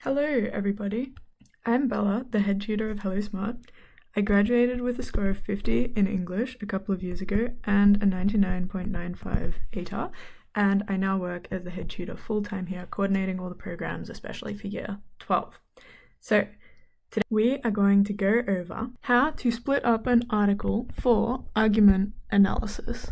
Hello everybody, I'm Bella, the head tutor of Hello Smart. I graduated with a score of 50 in English a couple of years ago and a 99.95 ATAR, and I now work as the head tutor full-time here, coordinating all the programs, especially for year 12. So today we are going to go over how to split up an article for argument analysis.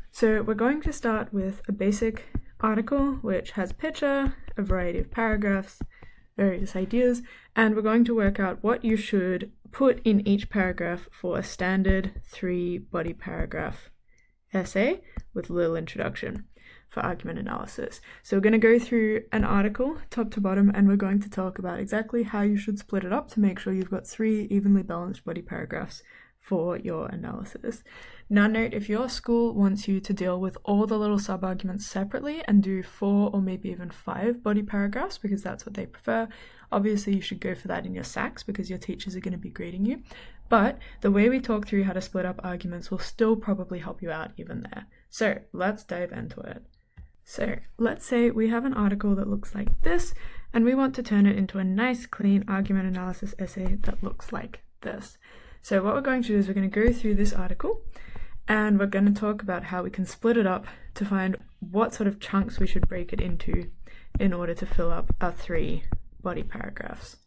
So we're going to start with a basic article which has a picture, a variety of paragraphs, various ideas, and we're going to work out what you should put in each paragraph for a standard 3-body paragraph essay with a little introduction for argument analysis. So we're going to go through an article top to bottom, and we're going to talk about exactly how you should split it up to make sure you've got 3 evenly balanced body paragraphs for your analysis. Now note, if your school wants you to deal with all the little sub-arguments separately and do 4 or maybe even 5 body paragraphs because that's what they prefer, obviously you should go for that in your SACs because your teachers are going to be grading you. But the way we talk through how to split up arguments will still probably help you out even there. So let's dive into it. So let's say we have an article that looks like this, and we want to turn it into a nice clean argument analysis essay that looks like this. So what we're going to do is we're going to go through this article and we're going to talk about how we can split it up to find what sort of chunks we should break it into in order to fill up our 3 body paragraphs.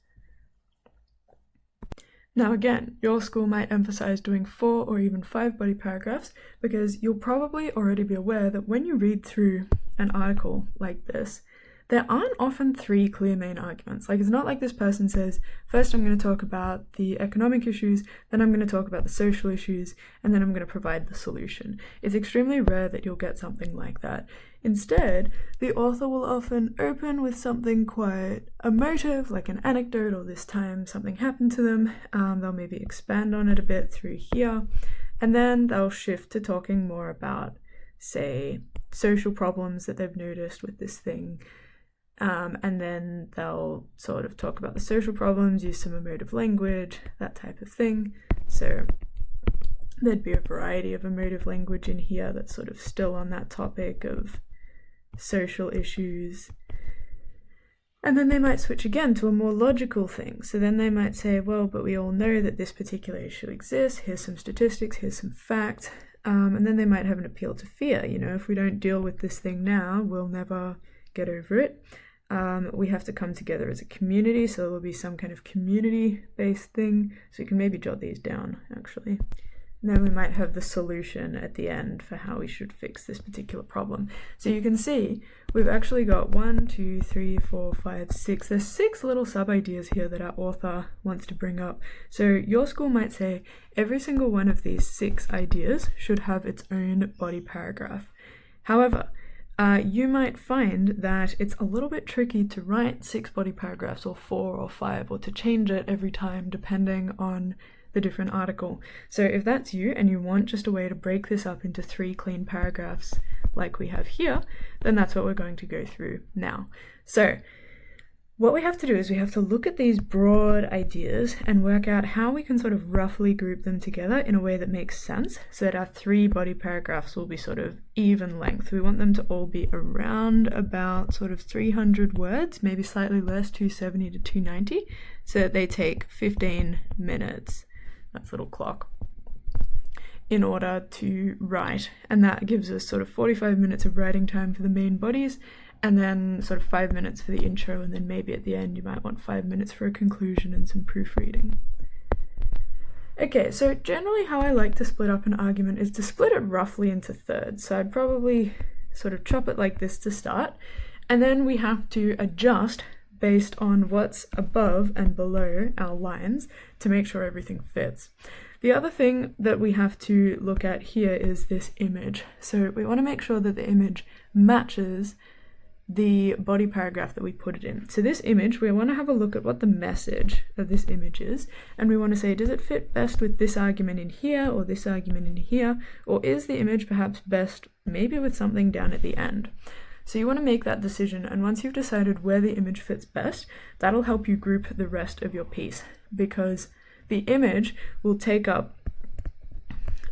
Now again, your school might emphasize doing 4 or even 5 body paragraphs because you'll probably already be aware that when you read through an article like this, there aren't often 3 clear main arguments. Like, it's not like this person says, first I'm going to talk about the economic issues, then I'm going to talk about the social issues, and then I'm going to provide the solution. It's extremely rare that you'll get something like that. Instead, the author will often open with something quite emotive, like an anecdote, or this time something happened to them. They'll maybe expand on it a bit through here, and then they'll shift to talking more about, say, social problems that they've noticed with this thing. And then they'll sort of talk about the social problems, use some emotive language, that type of thing. So there'd be a variety of emotive language in here that's sort of still on that topic of social issues. And then they might switch again to a more logical thing. So then they might say, well, but we all know that this particular issue exists. Here's some statistics, here's some facts. And then they might have an appeal to fear. You know, if we don't deal with this thing now, we'll never get over it. We have to come together as a community, so there'll be some kind of community-based thing. So you can maybe jot these down, actually. And then we might have the solution at the end for how we should fix this particular problem. So you can see we've actually got 1, 2, 3, 4, 5, 6. There's 6 little sub-ideas here that our author wants to bring up. So your school might say every single one of these 6 ideas should have its own body paragraph. However, you might find that it's a little bit tricky to write 6 body paragraphs or 4 or 5, or to change it every time depending on the different article. So if that's you and you want just a way to break this up into 3 clean paragraphs like we have here, then that's what we're going to go through now. So what we have to do is we have to look at these broad ideas and work out how we can sort of roughly group them together in a way that makes sense so that our 3 body paragraphs will be sort of even length. We want them to all be around about sort of 300 words, maybe slightly less, 270 to 290, so that they take 15 minutes, that's a little clock, in order to write. And that gives us sort of 45 minutes of writing time for the main bodies, and then sort of 5 minutes for the intro, and then maybe at the end you might want 5 minutes for a conclusion and some proofreading. Okay, so generally how I like to split up an argument is to split it roughly into thirds. So I'd probably sort of chop it like this to start, and then we have to adjust based on what's above and below our lines to make sure everything fits. The other thing that we have to look at here is this image. So we want to make sure that the image matches the body paragraph that we put it in. So this image, we want to have a look at what the message of this image is, and we want to say, does it fit best with this argument in here or this argument in here, or is the image perhaps best maybe with something down at the end? So you want to make that decision, and once you've decided where the image fits best, that'll help you group the rest of your piece, because the image will take up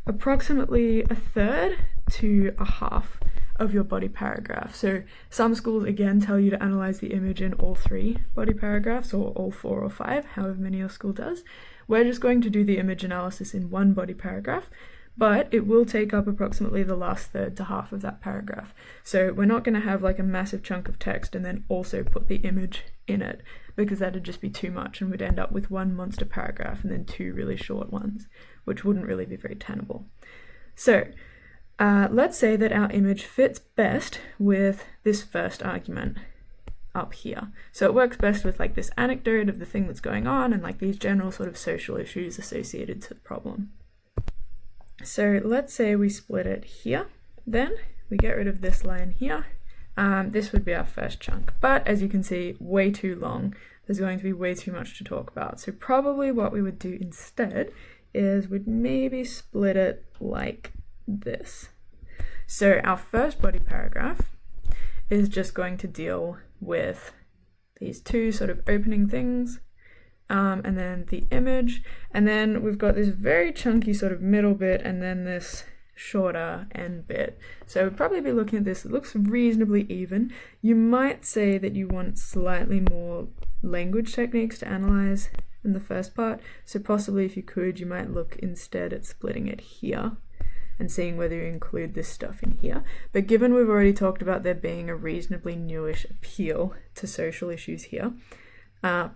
approximately 1/3 to 1/2 of your body paragraph. So some schools again tell you to analyze the image in all 3 body paragraphs, or all 4 or 5, however many your school does. We're just going to do the image analysis in 1 body paragraph, but it will take up approximately the last third to half of that paragraph. So we're not going to have like a massive chunk of text and then also put the image in it, because that'd just be too much and we'd end up with 1 monster paragraph and then 2 really short ones, which wouldn't really be very tenable. So let's say that our image fits best with this first argument up here. So it works best with like this anecdote of the thing that's going on and like these general sort of social issues associated to the problem. So let's say we split it here, then we get rid of this line here. This would be our first chunk, but as you can see, way too long. There's going to be way too much to talk about. So probably what we would do instead is we'd maybe split it like this. So our first body paragraph is just going to deal with these 2 sort of opening things, and then the image, and then we've got this very chunky sort of middle bit, and then this shorter end bit. So we'd probably be looking at this. It looks reasonably even. You might say that you want slightly more language techniques to analyze in the first part, so possibly if you could, you might look instead at splitting it here and seeing whether you include this stuff in here. But given we've already talked about there being a reasonably newish appeal to social issues here,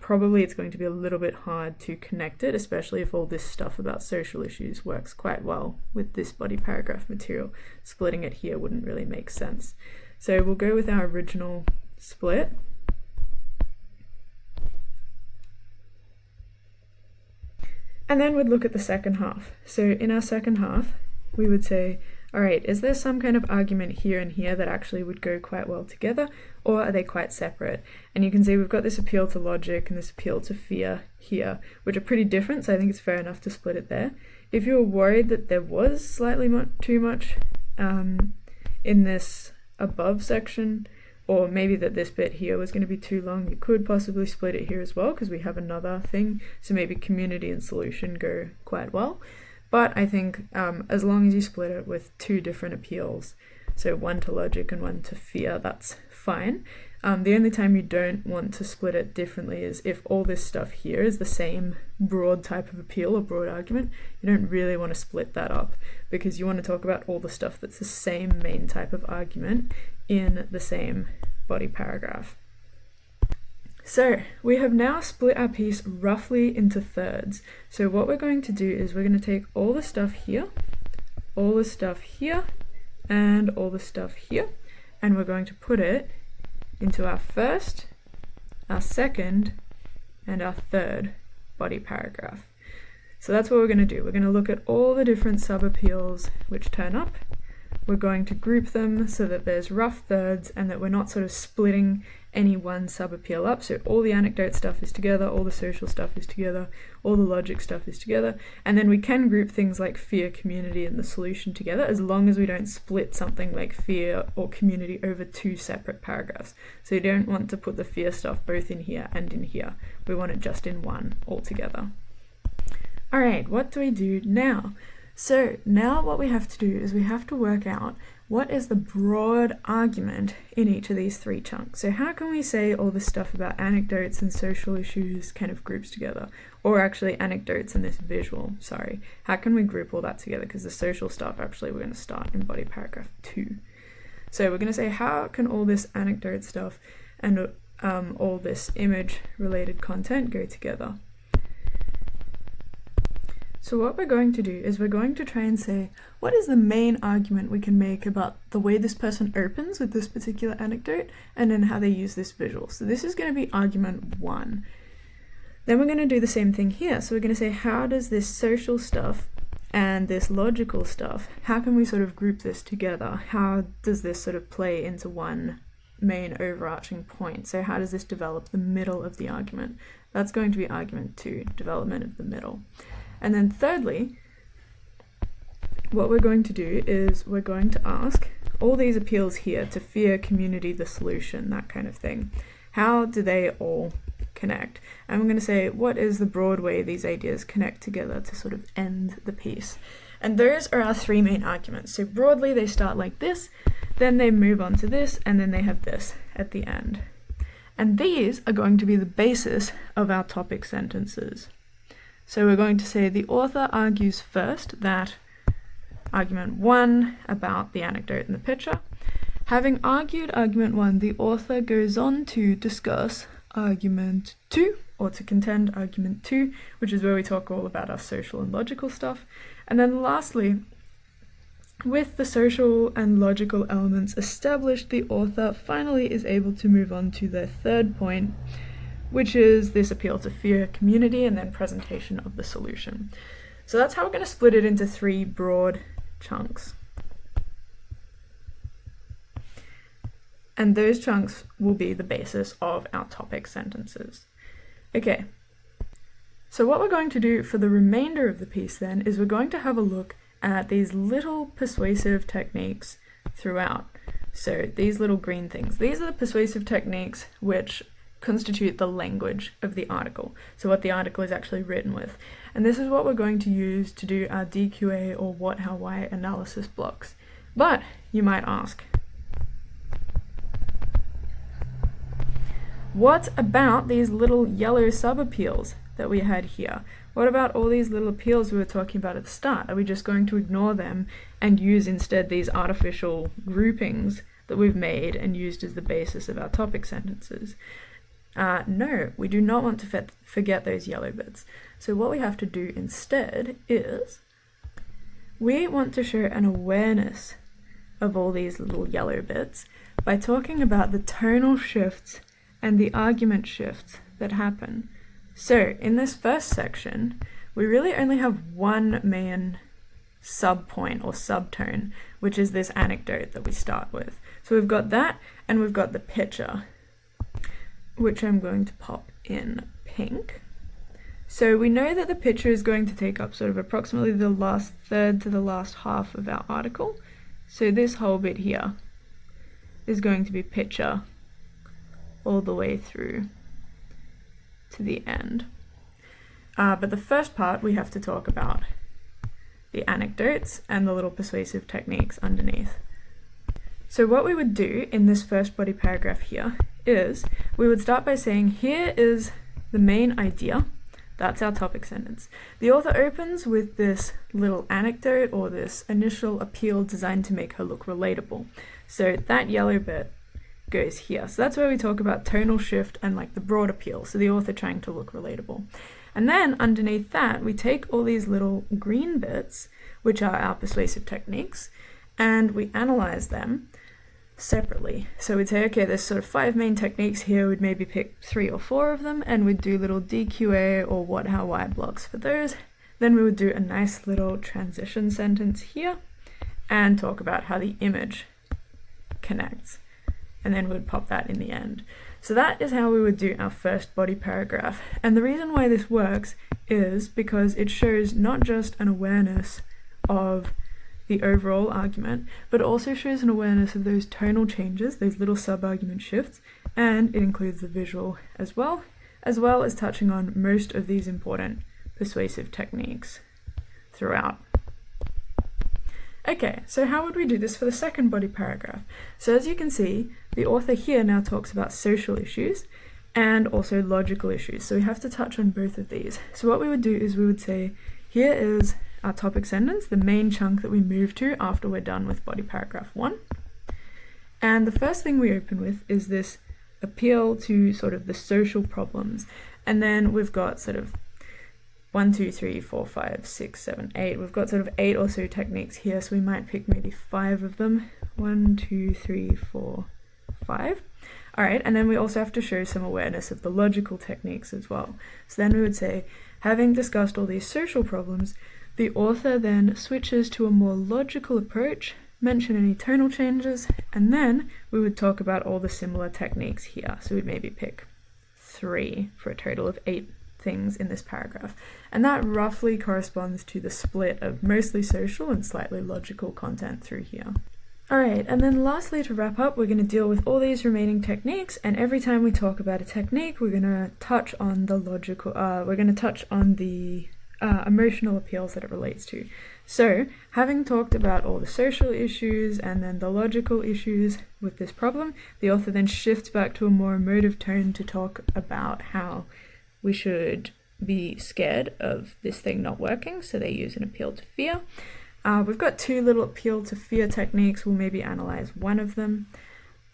probably it's going to be a little bit hard to connect it, especially if all this stuff about social issues works quite well with this body paragraph material. Splitting it here wouldn't really make sense. So we'll go with our original split. And then we'd look at the second half. So in our second half, we would say, all right, is there some kind of argument here and here that actually would go quite well together, or are they quite separate? And you can see we've got this appeal to logic and this appeal to fear here, which are pretty different, so I think it's fair enough to split it there. If you were worried that there was slightly too much in this above section, or maybe that this bit here was going to be too long, you could possibly split it here as well, because we have another thing, so maybe community and solution go quite well. But I think as long as you split it with 2 different appeals, so 1 to logic and 1 to fear, that's fine. The only time you don't want to split it differently is if all this stuff here is the same broad type of appeal or broad argument. You don't really want to split that up, because you want to talk about all the stuff that's the same main type of argument in the same body paragraph. So we have now split our piece roughly into thirds. So what we're going to do is we're going to take all the stuff here, all the stuff here, and all the stuff here, and we're going to put it into our first, our second, and our third body paragraph. So that's what we're going to do. We're going to look at all the different sub-appeals which turn up. We're going to group them so that there's rough thirds and that we're not sort of splitting any one sub-appeal up. So all the anecdote stuff is together, all the social stuff is together, all the logic stuff is together, and then we can group things like fear, community, and the solution together, as long as we don't split something like fear or community over 2 separate paragraphs. So you don't want to put the fear stuff both in here and in here. We want it just in one altogether. All right, what do we do now? So now what we have to do is we have to work out what is the broad argument in each of these 3 chunks. So how can we say all this stuff about anecdotes and social issues kind of groups together? Or actually anecdotes and this visual, sorry. How can we group all that together? Because the social stuff actually we're going to start in body paragraph 2. So we're going to say how can all this anecdote stuff and all this image related content go together? So what we're going to do is we're going to try and say, what is the main argument we can make about the way this person opens with this particular anecdote, and then how they use this visual. So this is going to be argument 1. Then we're going to do the same thing here. So we're going to say, how does this social stuff and this logical stuff, how can we sort of group this together? How does this sort of play into one main overarching point? So how does this develop the middle of the argument? That's going to be argument 2, development of the middle. And then thirdly, what we're going to do is we're going to ask all these appeals here to fear, community, the solution, that kind of thing. How do they all connect? And I'm going to say, what is the broad way these ideas connect together to sort of end the piece? And those are our 3 main arguments. So broadly, they start like this. then they move on to this, and then they have this at the end. And these are going to be the basis of our topic sentences. So we're going to say the author argues first that argument 1 about the anecdote in the picture. Having argued argument 1, the author goes on to discuss argument 2, or to contend argument 2, which is where we talk all about our social and logical stuff. And then lastly, with the social and logical elements established, the author finally is able to move on to their third point, which is this appeal to fear, community, and then presentation of the solution. So that's how we're going to split it into 3 broad chunks. And those chunks will be the basis of our topic sentences. Okay, so what we're going to do for the remainder of the piece then is we're going to have a look at these little persuasive techniques throughout. So these little green things, these are the persuasive techniques which constitute the language of the article, so what the article is actually written with. And this is what we're going to use to do our DQA or what, how, why analysis blocks. But you might ask, what about these little yellow sub-appeals that we had here? What about all these little appeals we were talking about at the start? Are we just going to ignore them and use instead these artificial groupings that we've made and used as the basis of our topic sentences? No, we do not want to forget those yellow bits. So what we have to do instead is we want to show an awareness of all these little yellow bits by talking about the tonal shifts and the argument shifts that happen. So in this first section, we really only have one main subpoint or subtone, which is this anecdote that we start with. So we've got that, and we've got the picture, which I'm going to pop in pink. So we know that the picture is going to take up sort of approximately the last third to the last half of our article. So this whole bit here is going to be picture all the way through to the end. But the first part we have to talk about the anecdotes and the little persuasive techniques underneath. So what we would do in this first body paragraph here is we would start by saying here is the main idea. That's our topic sentence. The author opens with this little anecdote or this initial appeal designed to make her look relatable. So that yellow bit goes here. So that's where we talk about tonal shift and like the broad appeal, so the author trying to look relatable. And then underneath that, we take all these little green bits, which are our persuasive techniques, and we analyze them separately. So we'd say, okay, there's sort of 5 main techniques here, we'd maybe pick 3 or 4 of them, and we'd do little DQA or what, how, why blocks for those. Then we would do a nice little transition sentence here, and talk about how the image connects. And then we'd pop that in the end. So that is how we would do our first body paragraph. And the reason why this works is because it shows not just an awareness of the overall argument, but also shows an awareness of those tonal changes, those little sub-argument shifts, and it includes the visual as well as touching on most of these important persuasive techniques throughout. Okay, so how would we do this for the second body paragraph? So as you can see, the author here now talks about social issues and also logical issues. So we have to touch on both of these. So what we would do is we would say, here is our topic sentence, the main chunk that we move to after we're done with body paragraph 1. And the first thing we open with is this appeal to sort of the social problems. And then we've got sort of 1, 2, 3, 4, 5, 6, 7, 8. We've got sort of 8 or so techniques here, so we might pick maybe 5 of them. 1, 2, 3, 4, 5. All right, and then we also have to show some awareness of the logical techniques as well. So then we would say, having discussed all these social problems, the author then switches to a more logical approach, mention any tonal changes, and then we would talk about all the similar techniques here. So we'd maybe pick 3 for a total of 8 things in this paragraph. And that roughly corresponds to the split of mostly social and slightly logical content through here. Alright, and then lastly to wrap up, we're going to deal with all these remaining techniques, and every time we talk about a technique, we're going to touch on the emotional appeals that it relates to. So, having talked about all the social issues and then the logical issues with this problem, the author then shifts back to a more emotive tone to talk about how we should be scared of this thing not working, so they use an appeal to fear. We've got two little appeal to fear techniques. We'll maybe analyze one of them.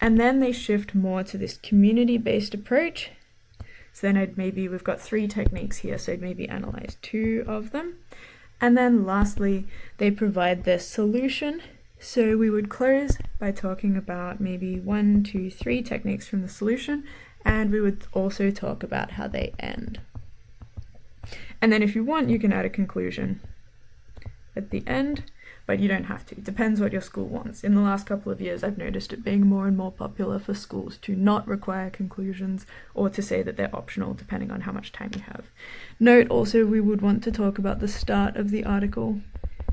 And then they shift more to this community-based approach. So then we've got three techniques here, so I'd maybe analyze two of them. And then lastly, they provide their solution. So we would close by talking about maybe 1, 2, 3 techniques from the solution, and we would also talk about how they end. And then if you want, you can add a conclusion at the end, but you don't have to. It depends what your school wants. In the last couple of years, I've noticed it being more and more popular for schools to not require conclusions or to say that they're optional depending on how much time you have. Note also, we would want to talk about the start of the article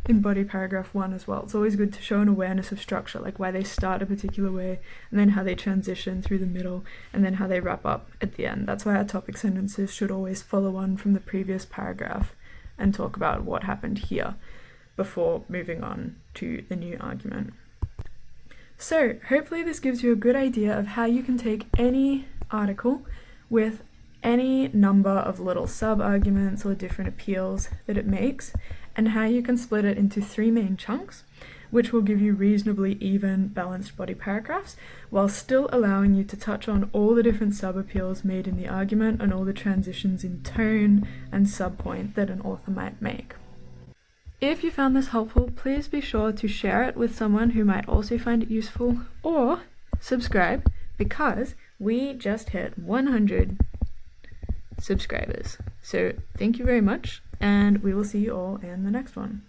in body paragraph 1 as well. It's always good to show an awareness of structure, like why they start a particular way, and then how they transition through the middle, and then how they wrap up at the end. That's why our topic sentences should always follow on from the previous paragraph and talk about what happened here before moving on to the new argument. So hopefully this gives you a good idea of how you can take any article with any number of little sub-arguments or different appeals that it makes, and how you can split it into 3 main chunks, which will give you reasonably even, balanced body paragraphs, while still allowing you to touch on all the different sub-appeals made in the argument and all the transitions in tone and sub-point that an author might make. If you found this helpful, please be sure to share it with someone who might also find it useful, or subscribe, because we just hit 100 subscribers. So thank you very much, and we will see you all in the next one.